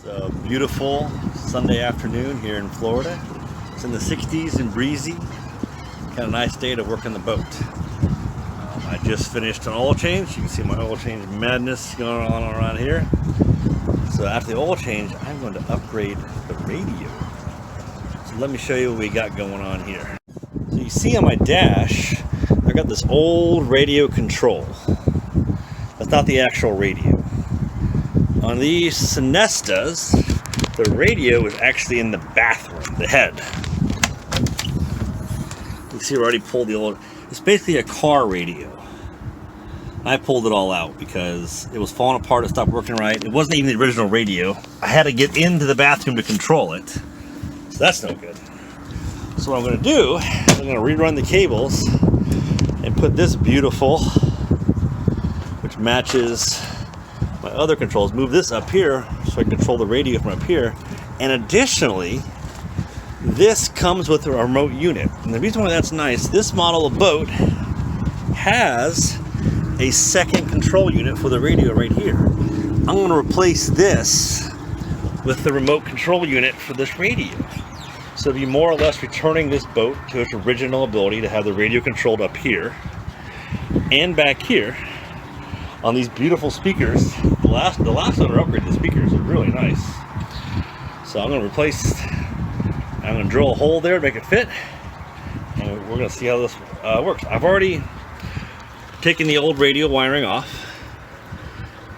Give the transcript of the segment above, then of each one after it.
It's a beautiful Sunday afternoon here in Florida. It's in the 60s and breezy. Kind of nice day to work on the boat. I just finished an oil change. You can see my oil change madness going on around here. So after the oil change, I'm going to upgrade the radio. So let me show you what we got going on here. So you see on my dash, I got this old radio control. That's not the actual radio. On these Sunestas, the radio is actually in the bathroom, the head. You see, I already pulled the old. It's basically a car radio. I pulled it all out because it was falling apart. It stopped working right. It wasn't even the original radio. I had to get into the bathroom to control it. So that's no good. So what I'm going to do, I'm going to rerun the cables and put this beautiful, which matches my other controls, move this up here so I can control the radio from up here. And additionally, this comes with a remote unit. And the reason why that's nice, this model of boat has a second control unit for the radio right here. I'm going to replace this with the remote control unit for this radio. So it'll be more or less returning this boat to its original ability to have the radio controlled up here and back here on these beautiful speakers. The last owner upgraded the speakers. They're really nice. So I'm going to replace, I'm going to drill a hole there to make it fit, and we're going to see how this works. I've already taken the old radio wiring off,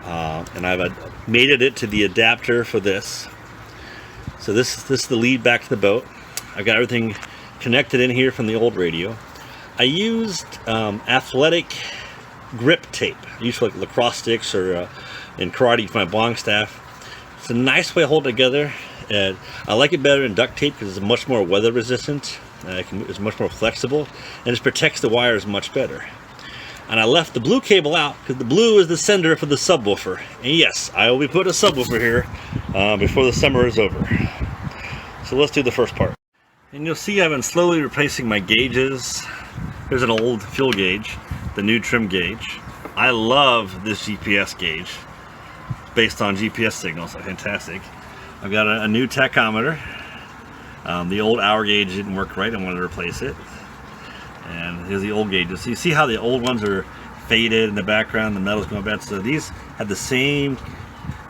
and I've mated it to the adapter for this. So this is the lead back to the boat. I've got everything connected in here from the old radio. I used athletic grip tape, used for like lacrosse sticks or in karate for my bong staff. It's a nice way to hold it together. I like it better than duct tape because it's much more weather resistant. It's much more flexible, and it protects the wires much better. And I left the blue cable out because the blue is the sender for the subwoofer. And yes, I will be putting a subwoofer here before the summer is over. So let's do the first part. And you'll see I've been slowly replacing my gauges. There's an old fuel gauge, the new trim gauge. I love this GPS gauge based on GPS signals. Fantastic. I've got a new tachometer. The old hour gauge didn't work right. I wanted to replace it. And here's the old gauges. So you see how the old ones are faded in the background, the metal's going bad. So these have the same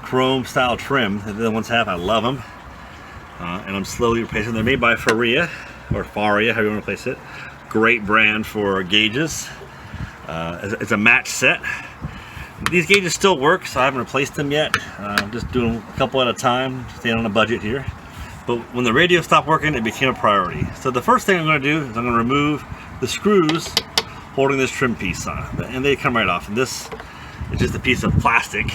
chrome style trim that the other ones have. I love them. And I'm slowly replacing them. They're made by Faria, or Faria, however you want to replace it. Great brand for gauges. It's a match set. These gauges still work, so I haven't replaced them yet. I'm just doing a couple at a time, staying on a budget here. But when the radio stopped working, it became a priority. So the first thing I'm going to do is I'm going to remove the screws holding this trim piece on, and they come right off. And this is just a piece of plastic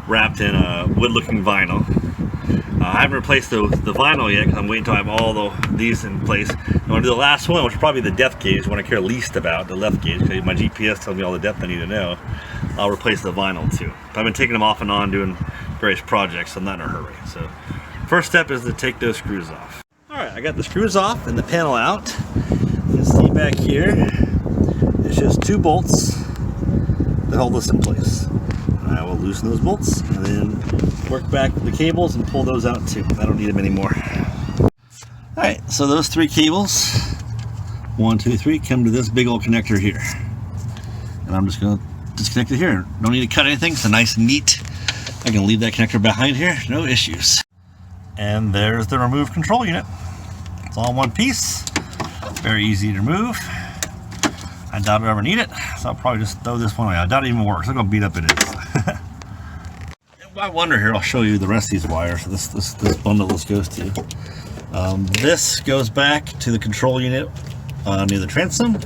wrapped in a wood-looking vinyl. I haven't replaced the vinyl yet because I'm waiting until I have all these in place. I'm going to do the last one, which is probably the depth gauge, what I care least about, the left gauge, because my GPS tells me all the depth I need to know. I'll replace the vinyl too. But I've been taking them off and on doing various projects, so I'm not in a hurry. So first step is to take those screws off. Alright, I got the screws off and the panel out. You can see back here, it's just 2 bolts that hold this in place. I will loosen those bolts and then work back the cables and pull those out too. I don't need them anymore. Alright, so those 3 cables, 1, 2, 3, come to this big old connector here. And I'm just going to disconnect it here. Don't need to cut anything. It's a nice, neat. I can leave that connector behind here, no issues. And there's the remove control unit. It's all in one piece. Very easy to remove. I doubt I'll ever need it, so I'll probably just throw this one away. I doubt it even works. Look how beat up it is. I wonder here, I'll show you the rest of these wires. This bundle this goes to. This goes back to the control unit near the transom,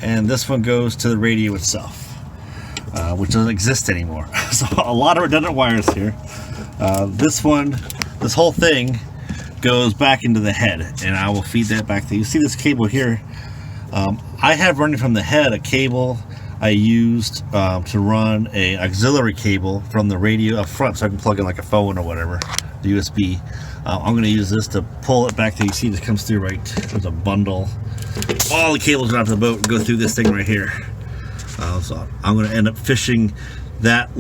and this one goes to the radio itself, which doesn't exist anymore. So a lot of redundant wires here. This whole thing goes back into the head, and I will feed that back to you. See this cable here? I have running from the head a cable I used to run a auxiliary cable from the radio up front, so I can plug in like a phone or whatever, the USB. I'm going to use this to pull it back to you. See, this comes through right. There's a bundle. All the cables run out to the boat and go through this thing right here. So I'm going to end up fishing that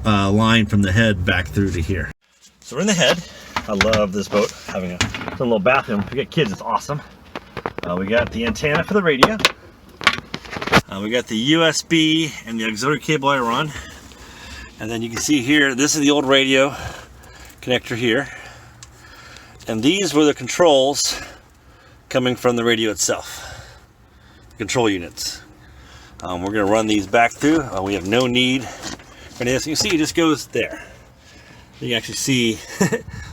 line from the head back through to here. So we're in the head. I love this boat, having a little bathroom. If you get kids, it's awesome. We got the antenna for the radio. We got the USB and the auxiliary cable I run. And then you can see here, this is the old radio connector here. And these were the controls coming from the radio itself. The control units. We're going to run these back through. We have no need for this. You can see it just goes there. You can actually see,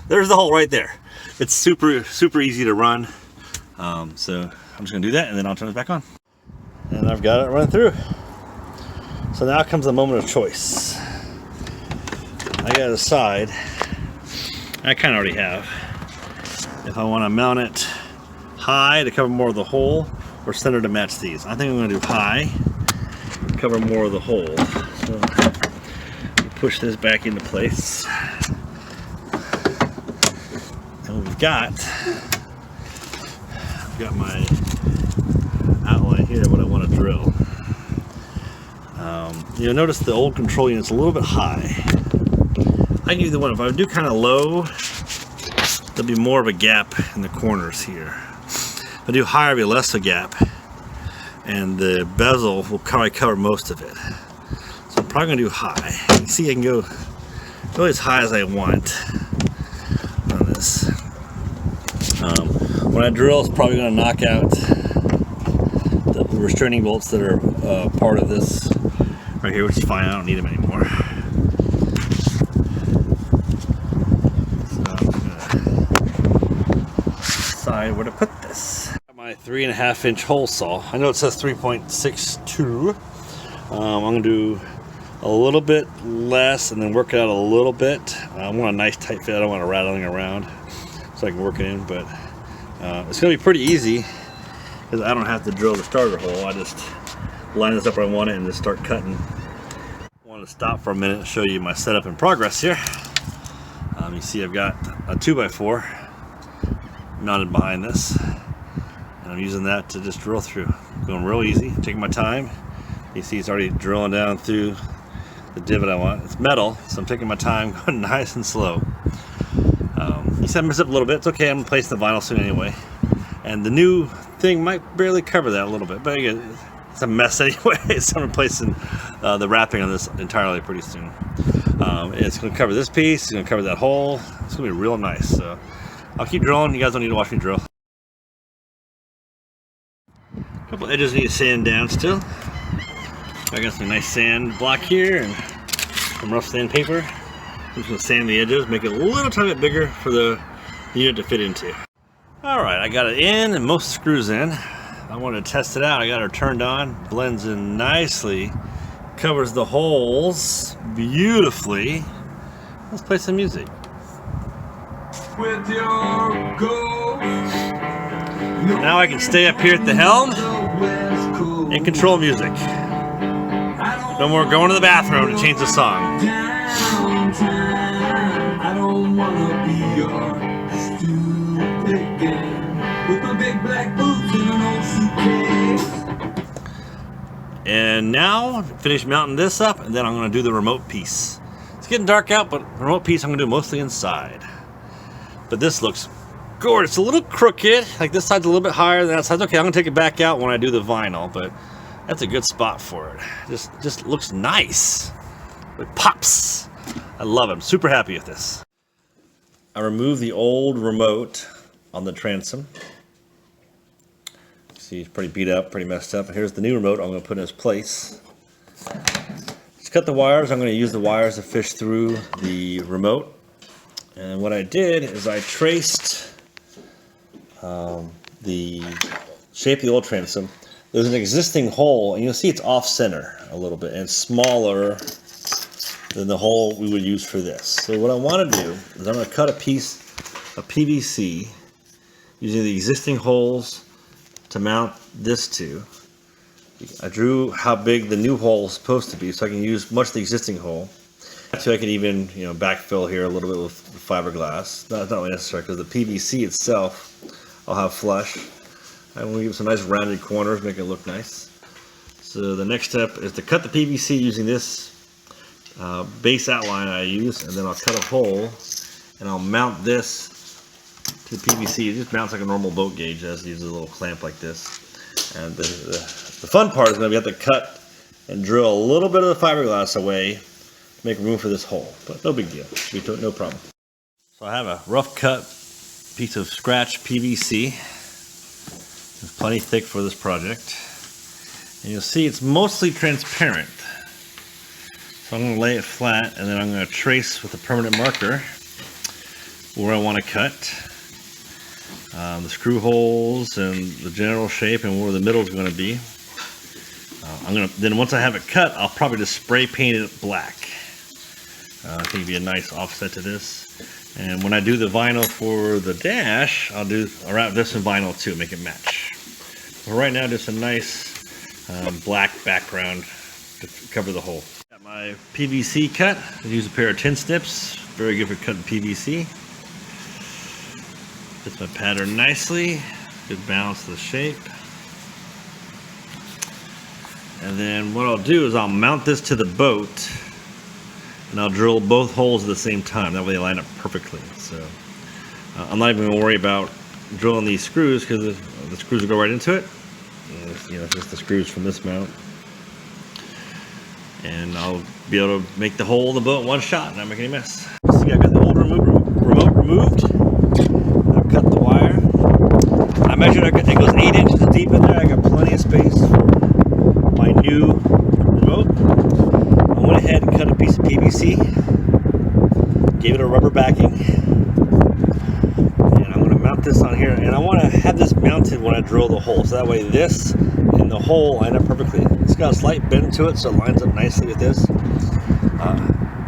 there's the hole right there. It's super easy to run. So I'm just going to do that and then I'll turn it back on. And I've got it run through. So now comes the moment of choice. I got to decide, I kind of already have, if I want to mount it high to cover more of the hole or center to match these. I think I'm going to do high, cover more of the hole. So push this back into place. And we've got my outline here, what I want to drill. You'll notice the old control unit's a little bit high. I can either one. If I do kind of low, there'll be more of a gap in the corners here. If I do higher, there'll be less of a gap, and the bezel will probably cover most of it. So I'm probably going to do high. You can see I can go really as high as I want on this. When I drill, it's probably going to knock out the restraining bolts that are part of this right here, which is fine. I don't need them anymore. So I'm going to decide where to put this. My 3.5-inch hole saw. I know it says 3.62. I'm going to do a little bit less and then work it out a little bit. I want a nice tight fit. I don't want it rattling around, so I can work it in. But it's going to be pretty easy because I don't have to drill the starter hole. I just line this up where I want it and just start cutting. I want to stop for a minute and show you my setup in progress here. You see I've got a 2x4 mounted behind this, and I'm using that to just drill through. Going real easy, taking my time. You see it's already drilling down through the divot I want. It's metal, so I'm taking my time, going nice and slow. You see I messed up a little bit. It's okay, I'm replacing the vinyl soon anyway. And the new thing might barely cover that a little bit, but again, it's a mess anyway. So I'm replacing the wrapping on this entirely pretty soon. It's going to cover this piece, it's going to cover that hole. It's going to be real nice. So I'll keep drilling. You guys don't need to watch me drill. A couple edges need to sand down still. I got some nice sand block here and some rough sandpaper. I'm just going to sand the edges, make it a little tiny bit bigger for the unit to fit into. Alright, I got it in and most screws in. I wanted to test it out. I got her turned on, blends in nicely, covers the holes beautifully. Let's play some music. With your ghost, now I can stay up here at the helm and control music. No more going to the bathroom to change the song. I don't wanna be your stupid game with my big black boots and an old suitcase. And now finish mounting this up, and then I'm going to do the remote piece. It's getting dark out, but the remote piece I'm going to do mostly inside. But this looks gorgeous. It's a little crooked, like this side's a little bit higher than that side. Okay, I'm going to take it back out when I do the vinyl, but that's a good spot for it. Just looks nice. It pops. I love it. I'm super happy with this. I removed the old remote on the transom. See, it's pretty beat up, pretty messed up. Here's the new remote I'm going to put in its place. Just cut the wires. I'm going to use the wires to fish through the remote. And what I did is I traced the shape of the old transom. There's an existing hole, and you'll see it's off-center a little bit, and it's smaller than the hole we would use for this. So what I want to do is I'm going to cut a piece of PVC using the existing holes to mount this to. I drew how big the new hole is supposed to be, so I can use much of the existing hole. So I can even, backfill here a little bit with fiberglass. That's not really necessary because the PVC itself I'll have flush. I'm going to give some nice rounded corners, make it look nice. So the next step is to cut the PVC using this base outline I use, and then I'll cut a hole and I'll mount this to the PVC. It just mounts like a normal boat gauge. It uses a little clamp like this. And the fun part is going to be have to cut and drill a little bit of the fiberglass away to make room for this hole. But no big deal. No problem. So I have a rough cut piece of scratch PVC. It's plenty thick for this project. And you'll see it's mostly transparent. So I'm going to lay it flat, and then I'm going to trace with a permanent marker where I want to cut. The screw holes and the general shape and where the middle is going to be. Then once I have it cut, I'll probably just spray paint it black. I think it'd be a nice offset to this. And when I do the vinyl for the dash, I'll wrap this in vinyl too, make it match. So right now, just a nice black background to cover the hole. Got my PVC cut. I use a pair of tin snips. Very good for cutting PVC. Fits my pattern nicely. Good balance of the shape. And then what I'll do is I'll mount this to the boat, and I'll drill both holes at the same time. That way they line up perfectly. So I'm not even going to worry about drilling these screws, because the screws will go right into it. You know, just the screws from this mount. And I'll be able to make the hole in the boat in one shot and not make any mess. See, I got the old remote removed. I've cut the wire. I measured it goes 8 inches deep in there. I got plenty of space for my new remote. I went ahead and cut a piece of PVC, gave it a rubber backing, and I'm going to mount this on here. And I want to have this mounted when I drill the hole, so that way this and the hole line up perfectly. It's got a slight bend to it, so it lines up nicely with this.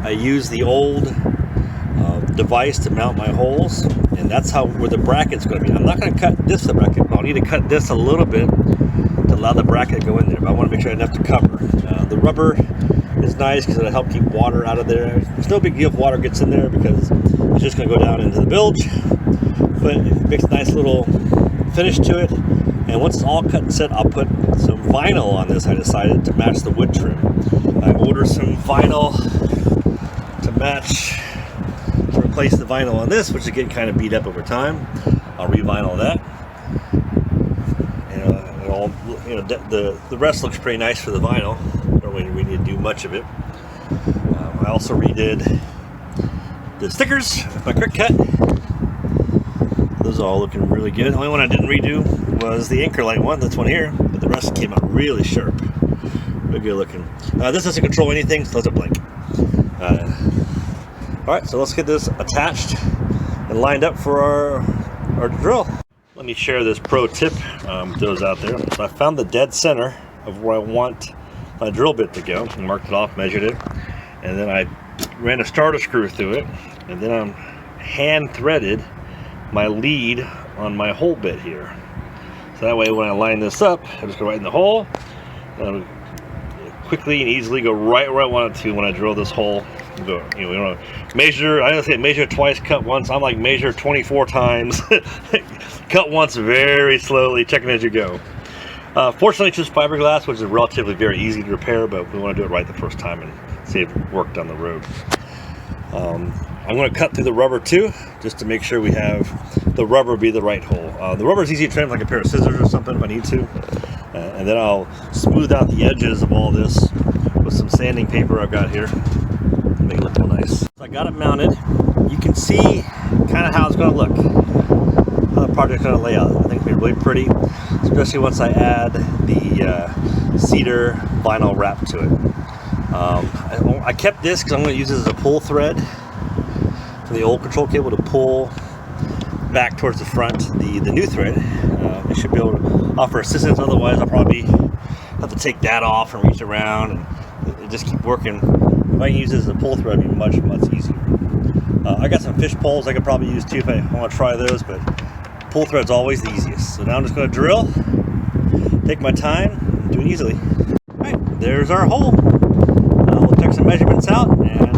I use the old device to mount my holes, and that's where the bracket's going to be. I'm not going to cut this the bracket, but I'll need to cut this a little bit to allow the bracket to go in there, but I want to make sure I have enough to cover. The rubber is nice because it'll help keep water out of there. It's no big deal if water gets in there because it's just going to go down into the bilge, but it makes a nice little finish to it. And once it's all cut and set, I'll put some vinyl on this. I decided to match the wood trim. I ordered some vinyl to match, to replace the vinyl on this, which is getting kind of beat up over time. I'll re-vinyl that. And the rest looks pretty nice for the vinyl. Don't really need to do much of it. I also redid the stickers with my quick cut. Those are all looking really good. The only one I didn't redo was the anchor light one. That's one here, but the rest came out really sharp. Really good looking. This doesn't control anything, so let's blink. Alright, so let's get this attached and lined up for our drill. Let me share this pro tip with those out there. So I found the dead center of where I want my drill bit to go. I marked it off, measured it, and then I ran a starter screw through it, and then I hand threaded my lead on my hole bit here. So that way when I line this up, I just go right in the hole, and quickly and easily go right where I want it to when I drill this hole. Go, we don't measure. I don't say measure twice, cut once. I'm like measure 24 times, cut once very slowly, checking as you go. Fortunately, it's just fiberglass, which is relatively very easy to repair, but we want to do it right the first time and save work down the road. I'm going to cut through the rubber too, just to make sure we have the rubber be the right hole. The rubber is easy to trim, like a pair of scissors or something if I need to. And then I'll smooth out the edges of all this with some sanding paper I've got here. Make it look real nice. So I got it mounted. You can see kind of how it's going to look, how the project's going to lay out. I think it'll be really pretty, especially once I add the cedar vinyl wrap to it. I kept this because I'm going to use it as a pull thread for the old control cable to pull back towards the front the new thread. It should be able to offer assistance, otherwise I'll probably have to take that off and reach around and just keep working. If I can use this as a pull thread, it'd be much easier. I got some fish poles I could probably use too if I want to try those, but pull thread's always the easiest. So now I'm just going to drill, take my time, and do it easily. Alright, there's our hole. We'll check some measurements out, and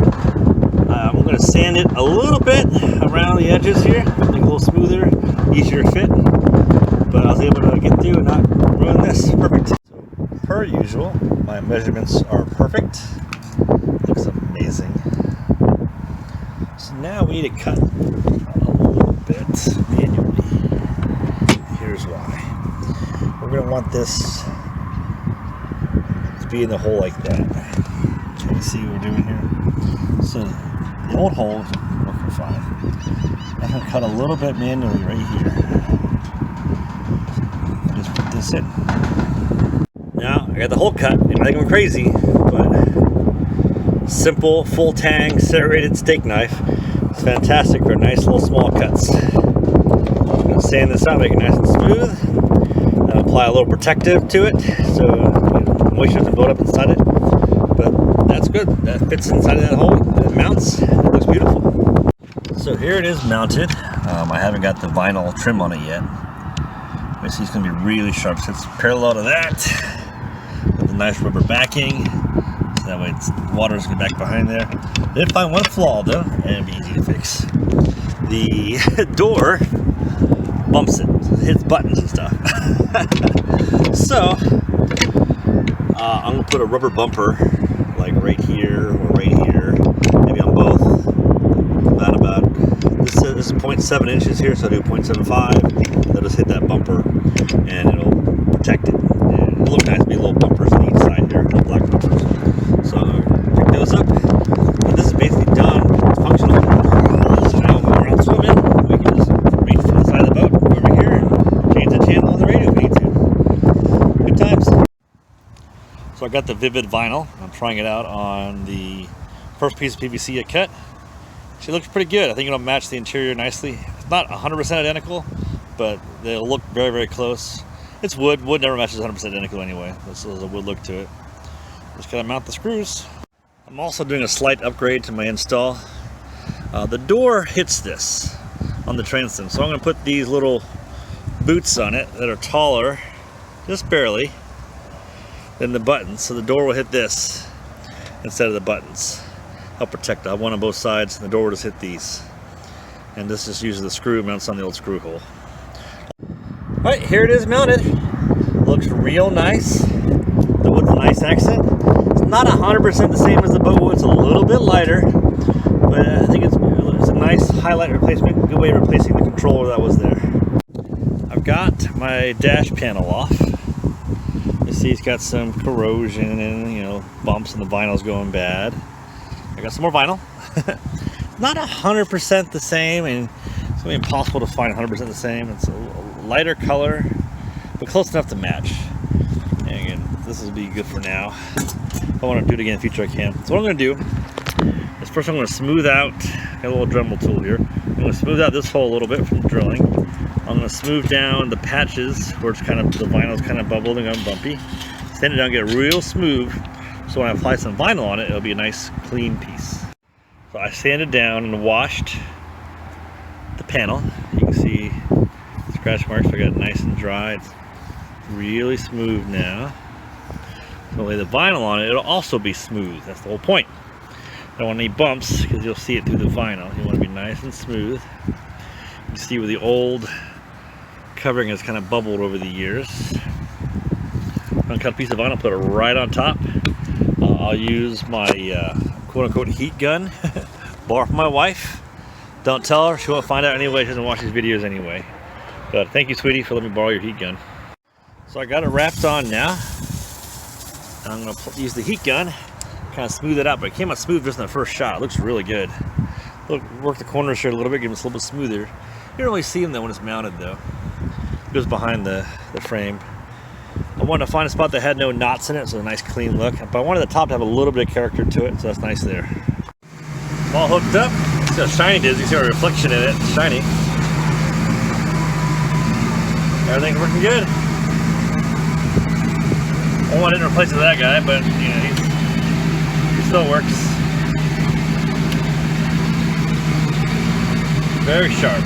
I'm going to sand it a little bit around the edges here, make it a little smoother, easier to fit. But I was able to get through and not ruin this. Perfect. So, per usual, my measurements are perfect. Looks amazing. So now we need to cut a little bit manually. Here's why. We're going to want this to be in the hole like that. Can you see what we're doing here? So the old hole is working fine. I'm going to cut a little bit manually right here. Just put this in. Now I got the hole cut. You might think I'm crazy, but simple, full tang, serrated steak knife. It's fantastic for nice little small cuts. I'm going to sand this out, make it nice and smooth. And apply a little protective to it so moisture doesn't build up inside it. But that's good. That fits inside of that hole. It mounts. It looks beautiful. So here it is mounted. I haven't got the vinyl trim on it yet. You see it's going to be really sharp. So it's parallel to that. With a nice rubber backing. So that way water's going back behind there. Did find one flaw though, and it'd be easy to fix. The door bumps it, hits buttons and stuff. So I'm gonna put a rubber bumper like right here or right here, maybe on both. About this is 0.7 inches here, so I do 0.75. They'll just hit that bumper and it'll protect it. And it'll look nice, be little bumpers on each side here, little black bumpers. So I'm gonna pick those up. And this is basically done. It's functional. So now when we're out swimming, we can just reach to the side of the boat, go over here, and change the channel on the radio if we need to. Good times. So I got the Vivid vinyl. I'm trying it out on the first piece of PVC I cut. She looks pretty good. I think it'll match the interior nicely. It's not 100% identical, but they'll look very, very close. It's wood. Wood never matches 100% identical anyway. This is a wood look to it. Just gotta mount the screws. I'm also doing a slight upgrade to my install. The door hits this on the transom, so I'm gonna put these little boots on it that are taller, just barely, than the buttons. So the door will hit this instead of the buttons. Help protect it. I have one on both sides, and the door will just hit these. And this just uses the screw, mounts on the old screw hole. Alright, here it is mounted. Looks real nice. The wood's a nice accent. It's not 100% the same as the boat wood. It's a little bit lighter, but I think it's a nice highlight replacement. Good way of replacing the controller that was there. I've got my dash panel off. You see it's got some corrosion and bumps, and the vinyl's going bad. I got some more vinyl. Not 100% the same, and it's really impossible to find 100% the same. It's a lighter color, but close enough to match. And again, this will be good for now. If I want to do it again in the future, I can. So what I'm going to do is first I'm going to smooth out. Got a little Dremel tool here. I'm going to smooth out this hole a little bit from drilling. I'm going to smooth down the patches where it's kind of the vinyl's kind of bubbled and going bumpy. Sand it down, get it real smooth. So when I apply some vinyl on it, it'll be a nice clean piece. So I sanded down and washed the panel. You can see scratch marks. So I got it nice and dry. It's really smooth now. So lay the vinyl on it, it'll also be smooth. That's the whole point. I don't want any bumps because you'll see it through the vinyl. You want to be nice and smooth. You can see where the old covering has kind of bubbled over the years. I'm going to cut a piece of vinyl, put it right on top. I'll use my quote-unquote heat gun. Borrow from my wife. Don't tell her, she won't find out anyway. She doesn't watch these videos anyway. But thank you, sweetie, for letting me borrow your heat gun. So I got it wrapped on now. I'm going to use the heat gun, kind of smooth it out, but it came out smooth just in the first shot. It looks really good. Look, work the corners here a little bit, give them a little bit smoother. You don't really see them though when it's mounted though. It goes behind the frame. I wanted to find a spot that had no knots in it, so a nice clean look. But I wanted the top to have a little bit of character to it, so that's nice there. It's all hooked up. See how shiny it is. You see our reflection in it. It's shiny. Everything's working good. Well, I didn't replace it with that guy, but he still works. Very sharp.